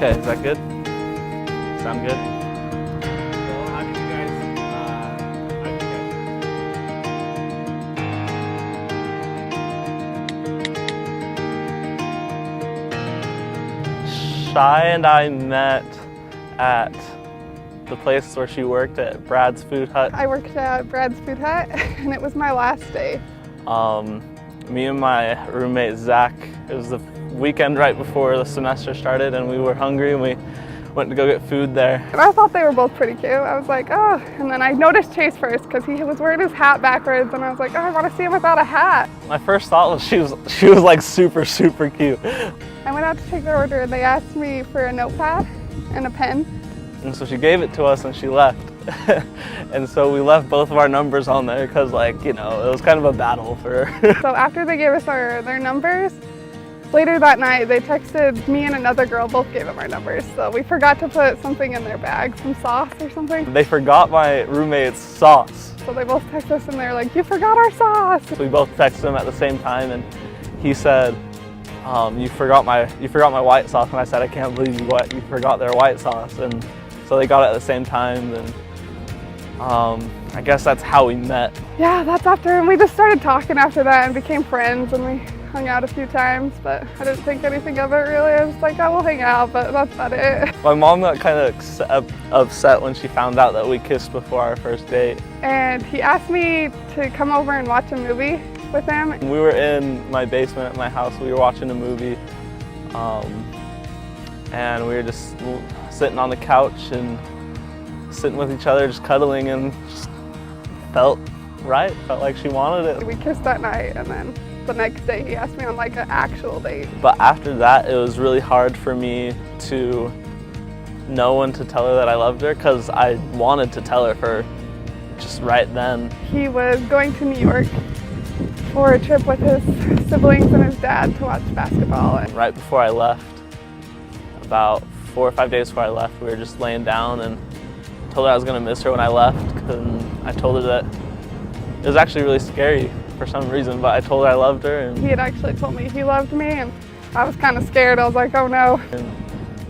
Okay, is that good? Sound good? Well, how did you guys Shy and I met at the place where she worked at Brad's Food Hut. I worked at Brad's Food Hut, and it was my last day. Me and my roommate Zach, it was the weekend right before the semester started, and we were hungry and we went to go get food there. And I thought they were both pretty cute. I was like, oh, and then I noticed Chase first because he was wearing his hat backwards, and I was like, oh, I want to see him without a hat. My first thought was she was like super cute. I went out to take their order, and they asked me for a notepad and a pen. And so she gave it to us and she left. And so we left both of our numbers on there because, like, you know, it was kind of a battle for her. So after they gave us their numbers, later that night they texted me and another girl, both gave them our numbers. So we forgot to put something in their bag, some sauce or something. They forgot my roommate's sauce. So they both texted us and they're like, you forgot our sauce. So we both texted him at the same time, and he said, you forgot my white sauce. And I said, I can't believe you forgot their white sauce. And so they got it at the same time, and I guess that's how we met. Yeah, that's after, and we just started talking after that and became friends, and we hung out a few times, but I didn't think anything of it really. I was like, oh, we'll hang out, but that's about it. My mom got kind of upset when she found out that we kissed before our first date. And he asked me to come over and watch a movie with him. We were in my basement at my house. We were watching a movie, and we were just sitting on the couch and sitting with each other, just cuddling, and just felt right, felt like she wanted it. We kissed that night, and then the next day he asked me on like an actual date. But after that, it was really hard for me to know when to tell her that I loved her, because I wanted to tell her for just right then. He was going to New York for a trip with his siblings and his dad to watch basketball. And right before I left, about 4 or 5 days before I left, we were just laying down, and told her I was going to miss her when I left. And I told her that it was actually really scary for some reason, but I told her I loved her. And he had actually told me he loved me, and I was kind of scared. I was like, oh no. And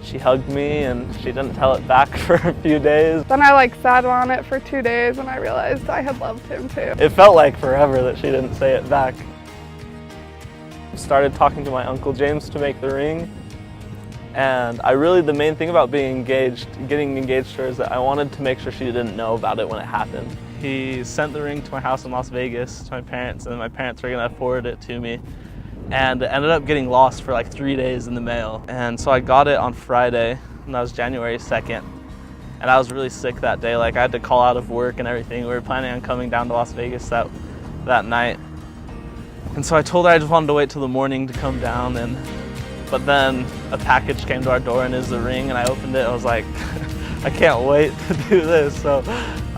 she hugged me, and she didn't tell it back for a few days. Then I like sat on it for 2 days, and I realized I had loved him too. It felt like forever that she didn't say it back. Started talking to my Uncle James to make the ring. And the main thing about getting engaged to her is that I wanted to make sure she didn't know about it when it happened. He sent the ring to my house in Las Vegas to my parents, and my parents were gonna forward it to me. And it ended up getting lost for like 3 days in the mail. And so I got it on Friday, and that was January 2nd. And I was really sick that day. Like, I had to call out of work and everything. We were planning on coming down to Las Vegas that night. And so I told her I just wanted to wait till the morning to come down, but then a package came to our door, and it was the ring, and I opened it. I was like, I can't wait to do this. So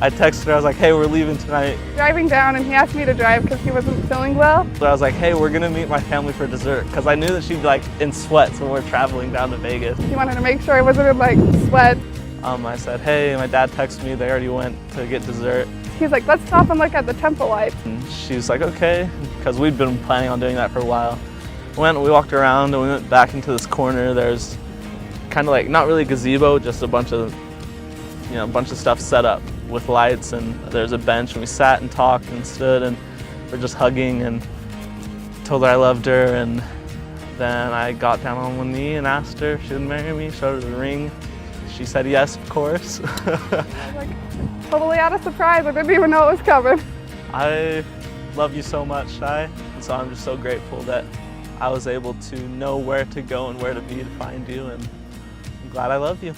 I texted her, I was like, hey, we're leaving tonight. Driving down, and he asked me to drive because he wasn't feeling well. So I was like, hey, we're gonna meet my family for dessert, because I knew that she'd be like in sweats when we're traveling down to Vegas. He wanted to make sure I wasn't in like sweat. I said, hey, my dad texted me, they already went to get dessert. He's like, let's stop and look at the temple lights. And she's like, okay, because we'd been planning on doing that for a while. We walked around, and we went back into this corner. There's kind of like, not really a gazebo, just a bunch of stuff set up with lights, and there's a bench, and we sat and talked and stood, and we're just hugging, and told her I loved her. And then I got down on one knee and asked her if she would marry me, showed her the ring. She said yes, of course. I was like, totally out of surprise. I didn't even know it was coming. I love you so much, Shy. And so I'm just so grateful that I was able to know where to go and where to be to find you, and I'm glad I love you.